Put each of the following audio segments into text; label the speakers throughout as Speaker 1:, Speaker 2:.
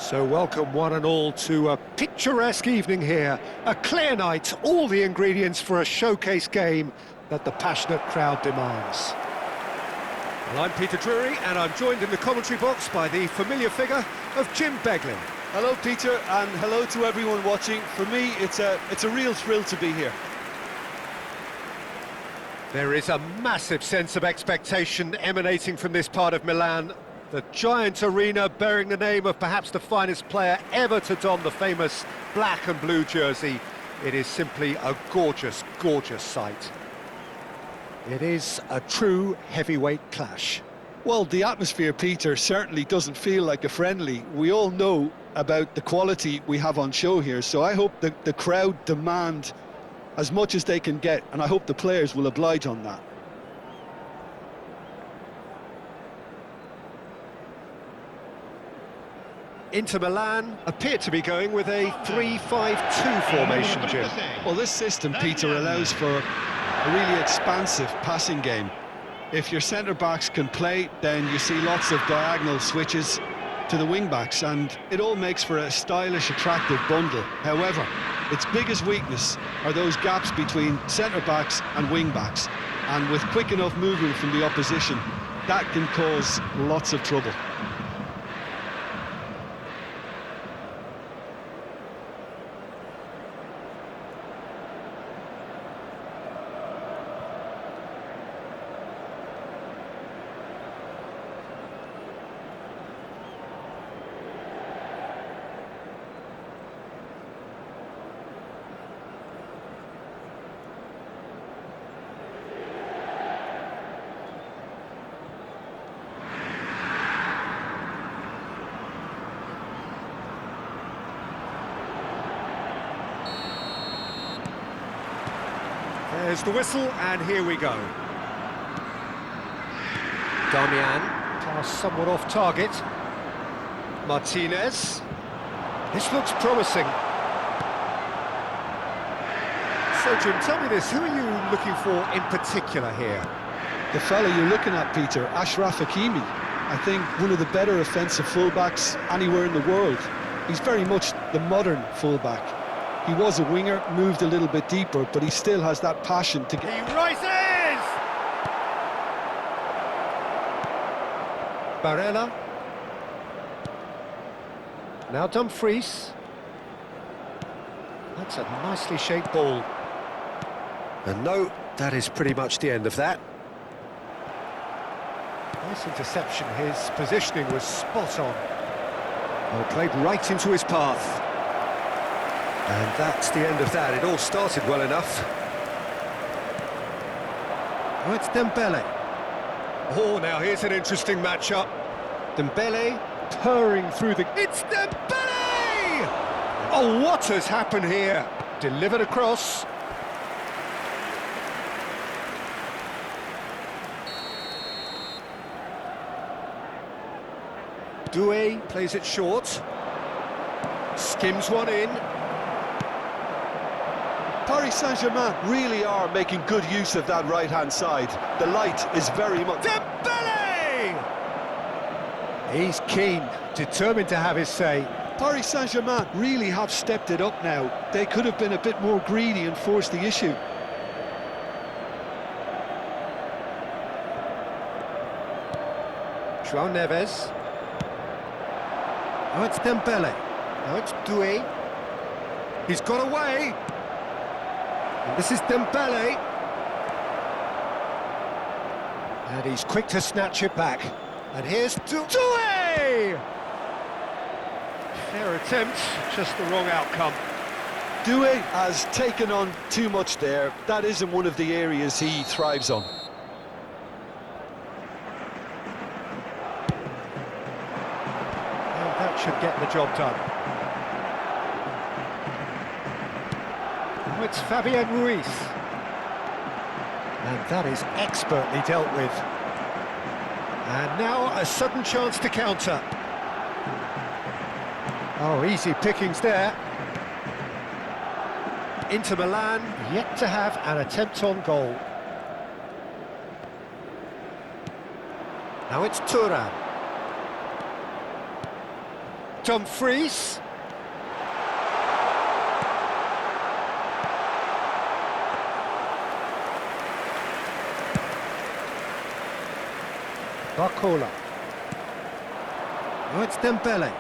Speaker 1: So welcome one and all to a picturesque evening here. A clear night, all the ingredients for a showcase game that the passionate crowd demands. Well, I'm Peter Drury and I'm joined in the commentary box by the familiar figure of Jim Beglin.
Speaker 2: Hello Peter, and hello to everyone watching. For me, it's a real thrill to be here.
Speaker 1: There is a massive sense of expectation emanating from this part of Milan. The giant arena bearing the name of perhaps the finest player ever to don the famous black and blue jersey. It is simply a gorgeous, gorgeous sight. It is a true heavyweight clash.
Speaker 2: Well, the atmosphere, Peter, certainly doesn't feel like a friendly. We all know about the quality we have on show here, so I hope that the crowd demand as much as they can get, and I hope the players will oblige on that.
Speaker 1: Inter Milan appear to be going with a 3-5-2 formation, Jim.
Speaker 2: Well, this system, Peter, allows for a really expansive passing game. If your centre-backs can play, then you see lots of diagonal switches to the wing-backs, and it all makes for a stylish, attractive bundle. However, its biggest weakness are those gaps between centre-backs and wing-backs, and with quick enough movement from the opposition, that can cause lots of trouble.
Speaker 1: There's the whistle, and here we go. Damian, pass somewhat off target. Martinez. This looks promising. So, Jim, tell me this, who are you looking for in particular here?
Speaker 2: The fella you're looking at, Peter, Achraf Hakimi. I think one of the better offensive fullbacks anywhere in the world. He's very much the modern fullback. He was a winger, moved a little bit deeper, but he still has that passion to get...
Speaker 1: He rises! Barella. Now Dumfries. That's a nicely shaped ball. And no, that is pretty much the end of that. Nice interception, his positioning was spot on. Well, played right into his path. And that's the end of that. It all started well enough. Oh, it's Dembele. Oh, now here's an interesting matchup. Dembele purring through the... It's Dembele! Oh, what has happened here? Delivered across. Doué plays it short. Skims one in.
Speaker 2: Paris Saint-Germain really are making good use of that right-hand side. The light is very much...
Speaker 1: Dembele! He's keen, determined to have his say.
Speaker 2: Paris Saint-Germain really have stepped it up now. They could have been a bit more greedy and forced the issue.
Speaker 1: João Neves. Oh, it's Dembele. Now it's Doué. He's got away. And this is Dembele. And he's quick to snatch it back. And here's Doué! Fair attempt, just the wrong outcome.
Speaker 2: Doué has taken on too much there. That isn't one of the areas he thrives on.
Speaker 1: And that should get the job done. It's Fabian Ruiz. And that is expertly dealt with. And now a sudden chance to counter. Oh, easy pickings there. Inter Milan yet to have an attempt on goal. Now it's Thuram. Dumfries. Barcola. Oh, it's Dembele.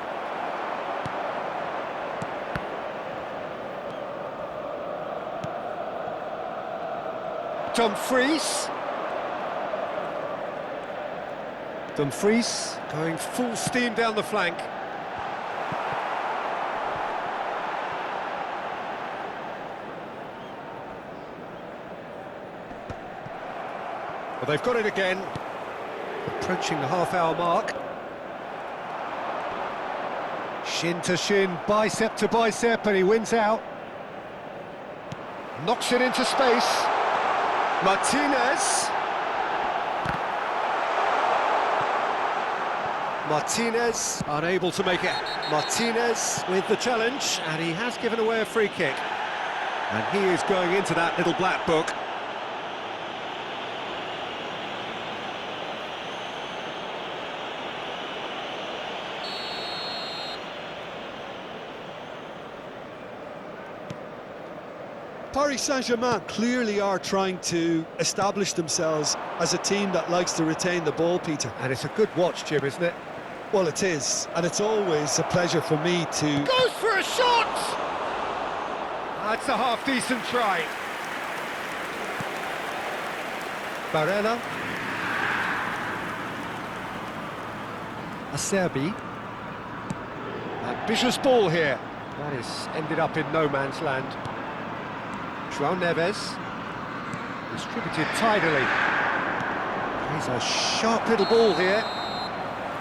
Speaker 1: Dumfries. Dumfries going full steam down the flank. Well, they've got it again. Approaching the half-hour mark. Shin to shin, bicep to bicep, and he wins out. Knocks it into space. Martinez. Martinez unable to make it. Martinez with the challenge, and he has given away a free kick. And he is going into that little black book.
Speaker 2: Paris Saint-Germain clearly are trying to establish themselves as a team that likes to retain the ball, Peter.
Speaker 1: And it's a good watch, Jim, isn't it?
Speaker 2: Well, it is, and it's always a pleasure for me to...
Speaker 1: Goes for a shot! That's a half-decent try. Barella. Acerbi. Ambitious ball here. That is ended up in no man's land. João Neves. Distributed tidily. He's a sharp little ball here.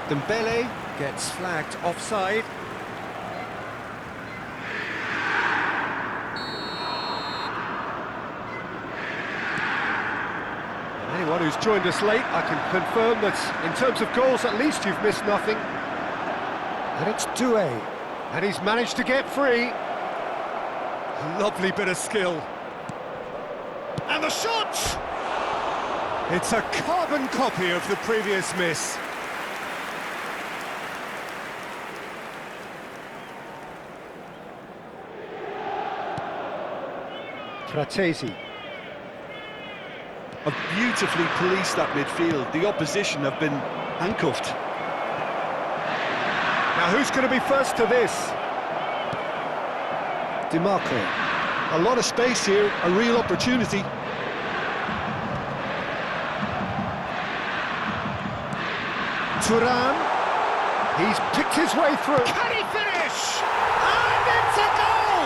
Speaker 1: Dembele gets flagged offside. Anyone who's joined us late, I can confirm that in terms of goals, at least you've missed nothing. And it's Doué, and he's managed to get free. Lovely bit of skill. And the shot! It's a carbon copy of the previous miss. Fratesi.
Speaker 2: Have beautifully policed that midfield. The opposition have been handcuffed.
Speaker 1: Now who's going to be first to this? DiMarco.
Speaker 2: A lot of space here, a real opportunity.
Speaker 1: Thuram. He's picked his way through. Can he finish? And it's a goal!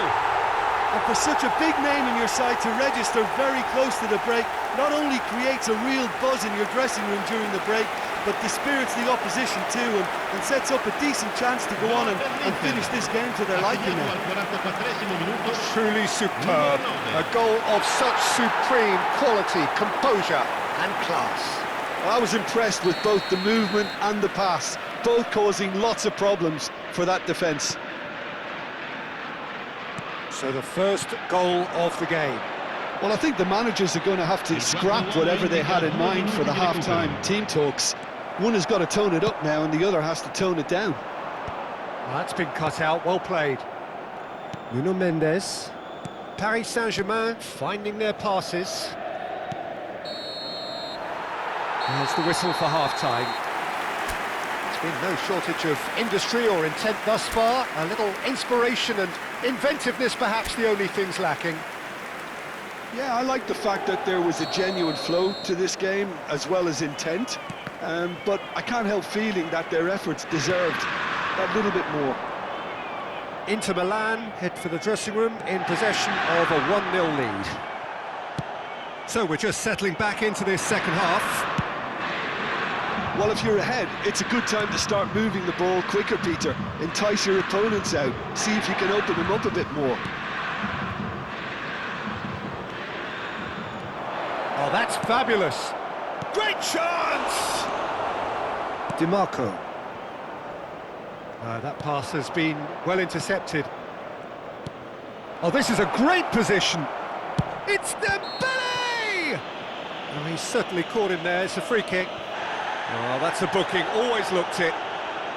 Speaker 2: And for such a big name in your side to register very close to the break, not only creates a real buzz in your dressing room during the break, but dispirits the opposition too, and sets up a decent chance to go on and finish this game to their liking now.
Speaker 1: Truly superb. A goal of such supreme quality, composure and class.
Speaker 2: I was impressed with both the movement and the pass, both causing lots of problems for that defence.
Speaker 1: So the first goal of the game.
Speaker 2: Well, I think the managers are going to have to scrap whatever they had in mind for the half-time team talks. One has got to tone it up now and the other has to tone it down.
Speaker 1: Well, that's been cut out, well played. Nuno Mendes. Paris Saint-Germain finding their passes. There's the whistle for half-time. There's been no shortage of industry or intent thus far. A little inspiration and inventiveness perhaps the only things lacking.
Speaker 2: Yeah, I like the fact that there was a genuine flow to this game as well as intent. But I can't help feeling that their efforts deserved that little bit more.
Speaker 1: Inter Milan head for the dressing room in possession of a 1-0 lead. So we're just settling back into this second half.
Speaker 2: Well, if you're ahead, it's a good time to start moving the ball quicker, Peter. Entice your opponents out, see if you can open them up a bit more.
Speaker 1: Oh, that's fabulous. Great chance! DiMarco. That pass has been well intercepted. Oh, this is a great position. It's Dembele! Oh, he's certainly caught him there. It's a free kick. Oh, that's a booking. Always looked it.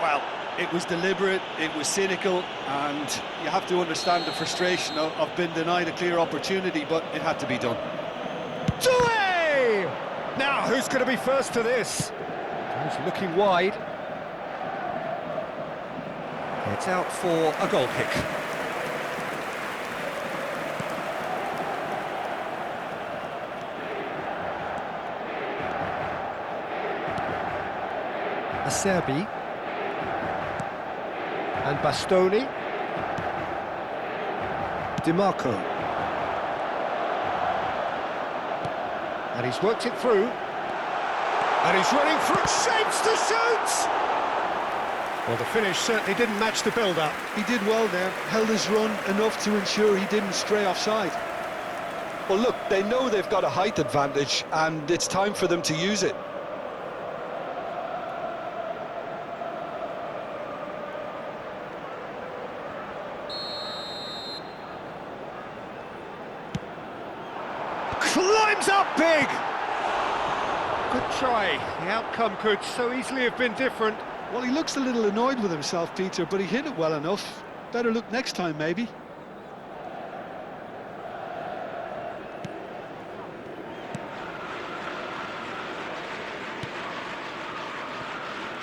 Speaker 1: Well,
Speaker 2: It was deliberate, it was cynical, and you have to understand the frustration of being denied a clear opportunity, but it had to be done.
Speaker 1: Doué! Now, who's going to be first to this? He's looking wide. It's out for a goal kick. Acerbi. And Bastoni. Di Marco. And he's worked it through. And he's running through, shapes to shoot! Well, the finish certainly didn't match the build-up.
Speaker 2: He did well there, held his run enough to ensure he didn't stray offside. Well, look, they know they've got a height advantage, and it's time for them to use it.
Speaker 1: Climbs up big! Good try. The outcome could so easily have been different.
Speaker 2: Well, he looks a little annoyed with himself, Peter, but he hit it well enough. Better look next time, maybe.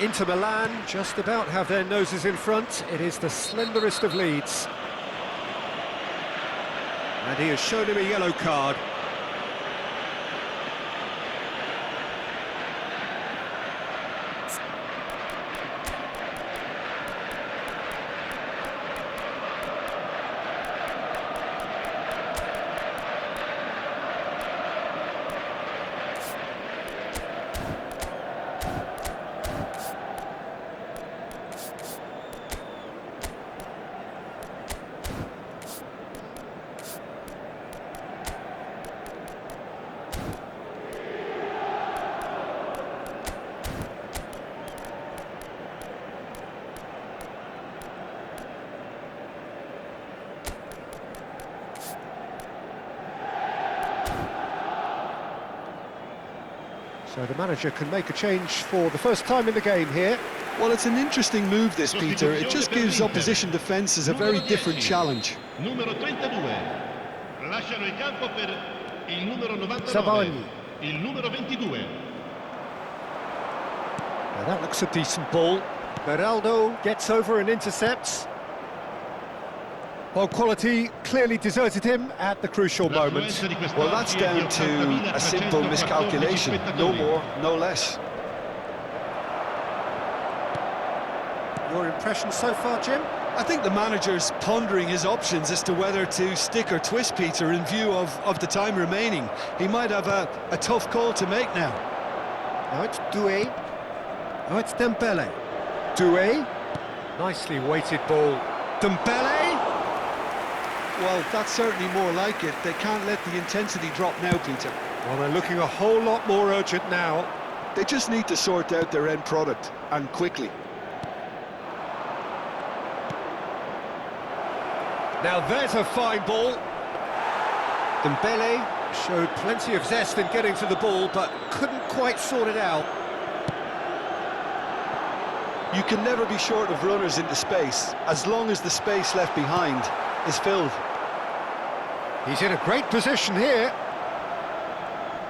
Speaker 1: Inter Milan just about have their noses in front. It is the slenderest of leads. And he has shown him a yellow card. So the manager can make a change for the first time in the game here.
Speaker 2: Well, it's an interesting move, this, Peter. It just gives opposition defences a very different challenge.
Speaker 3: Numero 32. Lasciano il campo per il numero 99.
Speaker 1: Savani.
Speaker 3: Il numero 22.
Speaker 1: Now that looks a decent ball. Beraldo gets over and intercepts. Well, quality clearly deserted him at the crucial moment.
Speaker 2: Well, that's down to a simple miscalculation. No more, no less.
Speaker 1: Your impression so far, Jim?
Speaker 2: I think the manager's pondering his options as to whether to stick or twist, Peter, in view of the time remaining. He might have a tough call to make now.
Speaker 1: Now it's Doué. Now it's Dembele. Doué. Nicely weighted ball. Dembele.
Speaker 2: Well, that's certainly more like it. They can't let the intensity drop now, Peter.
Speaker 1: Well, they're looking a whole lot more urgent now.
Speaker 2: They just need to sort out their end product, and quickly.
Speaker 1: Now there's a fine ball. Dembele showed plenty of zest in getting to the ball, but couldn't quite sort it out.
Speaker 2: You can never be short of runners into space, as long as the space left behind is filled.
Speaker 1: He's in a great position here.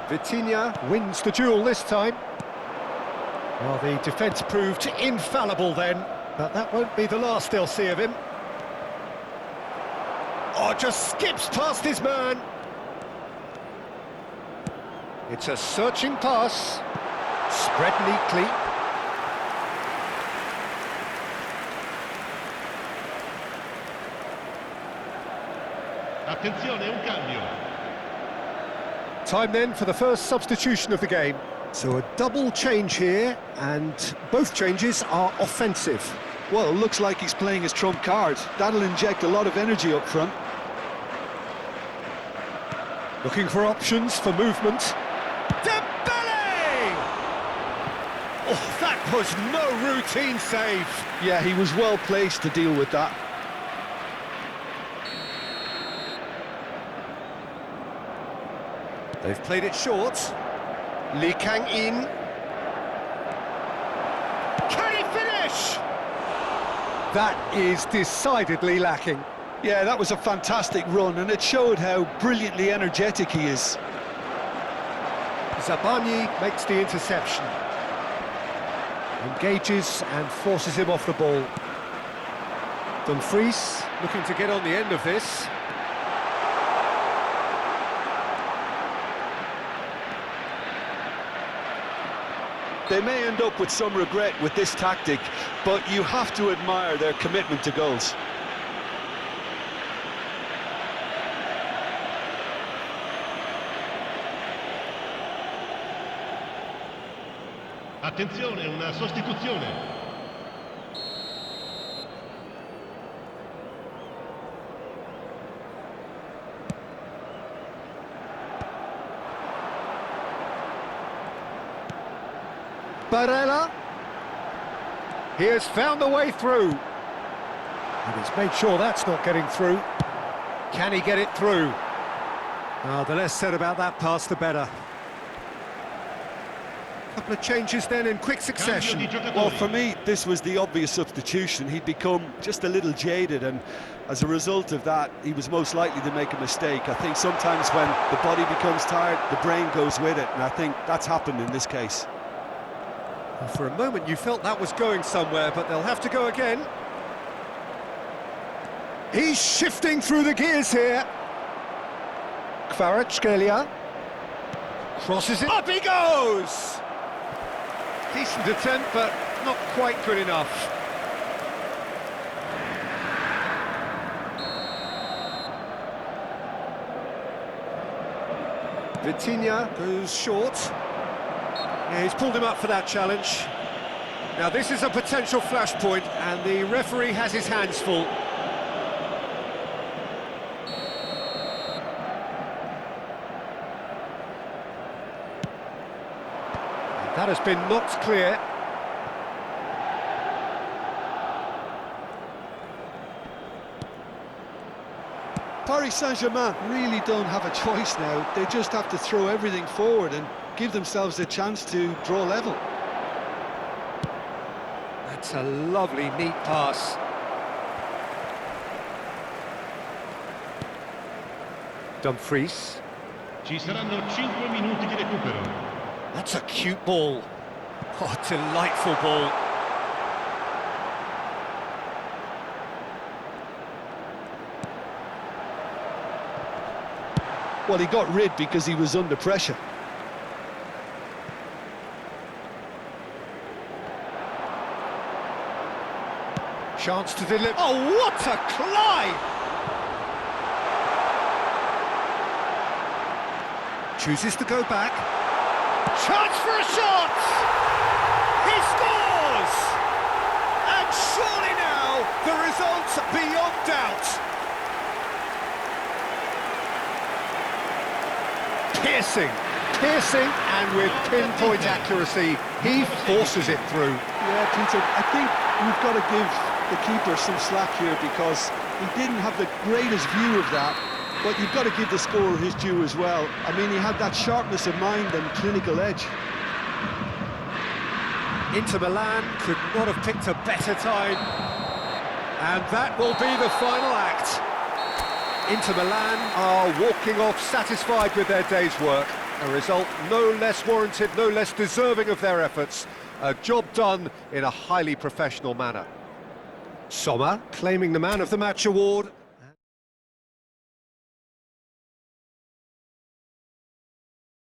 Speaker 1: Vitinha wins the duel this time. Well, the defence proved infallible then, but that won't be the last they'll see of him. Oh, just skips past his man. It's a searching pass. Spread neatly.
Speaker 3: Attenzione, un cambio.
Speaker 1: Time then for the first substitution of the game. So a double change here, and both changes are offensive.
Speaker 2: Well, it looks like he's playing his trump card. That'll inject a lot of energy up front.
Speaker 1: Looking for options for movement. Dembele! Oh, that was no routine save.
Speaker 2: Yeah, he was well placed to deal with that.
Speaker 1: They've played it short. Lee Kang-in. Can he finish? That is decidedly lacking.
Speaker 2: Yeah, that was a fantastic run, and it showed how brilliantly energetic he is.
Speaker 1: Zabani makes the interception. Engages and forces him off the ball. Dumfries looking to get on the end of this.
Speaker 2: They may end up with some regret with this tactic, but you have to admire their commitment to goals.
Speaker 3: Attenzione, una sostituzione.
Speaker 1: Barella. He has found the way through. And he's made sure that's not getting through. Can he get it through? The less said about that pass, the better. Couple of changes then in quick succession.
Speaker 2: Well, for me, this was the obvious substitution. He'd become just a little jaded, and as a result of that, he was most likely to make a mistake. I think sometimes when the body becomes tired, the brain goes with it, and I think that's happened in this case.
Speaker 1: Well, for a moment you felt that was going somewhere, but they'll have to go again. He's shifting through the gears here. Kvaratskhelia crosses it. Up he goes! Decent attempt, but not quite good enough. Vitinha goes short. Yeah, he's pulled him up for that challenge. Now this is a potential flashpoint, and the referee has his hands full. That has been knocked clear.
Speaker 2: Paris Saint-Germain really don't have a choice now. They just have to throw everything forward and give themselves a chance to draw level.
Speaker 1: That's a lovely, neat pass. Dumfries.
Speaker 3: Ci saranno 5 minuti di recupero.
Speaker 1: That's a cute ball. Oh, delightful ball.
Speaker 2: Well, he got rid because he was under pressure.
Speaker 1: Chance to deliver. Oh, what a climb! Chooses to go back. Chance for a shot! He scores! And surely now, the result's beyond doubt. Piercing, and with pinpoint accuracy, he forces it through.
Speaker 2: Yeah, Peter, I think we've got to give the keeper some slack here, because he didn't have the greatest view of that, but you've got to give the scorer his due as well. I mean, he had that sharpness of mind and clinical edge.
Speaker 1: Inter Milan could not have picked a better time, and that will be the final act. Inter Milan are walking off satisfied with their day's work. A result no less warranted, no less deserving of their efforts. A job done in a highly professional manner. Sommer claiming the Man of the Match award.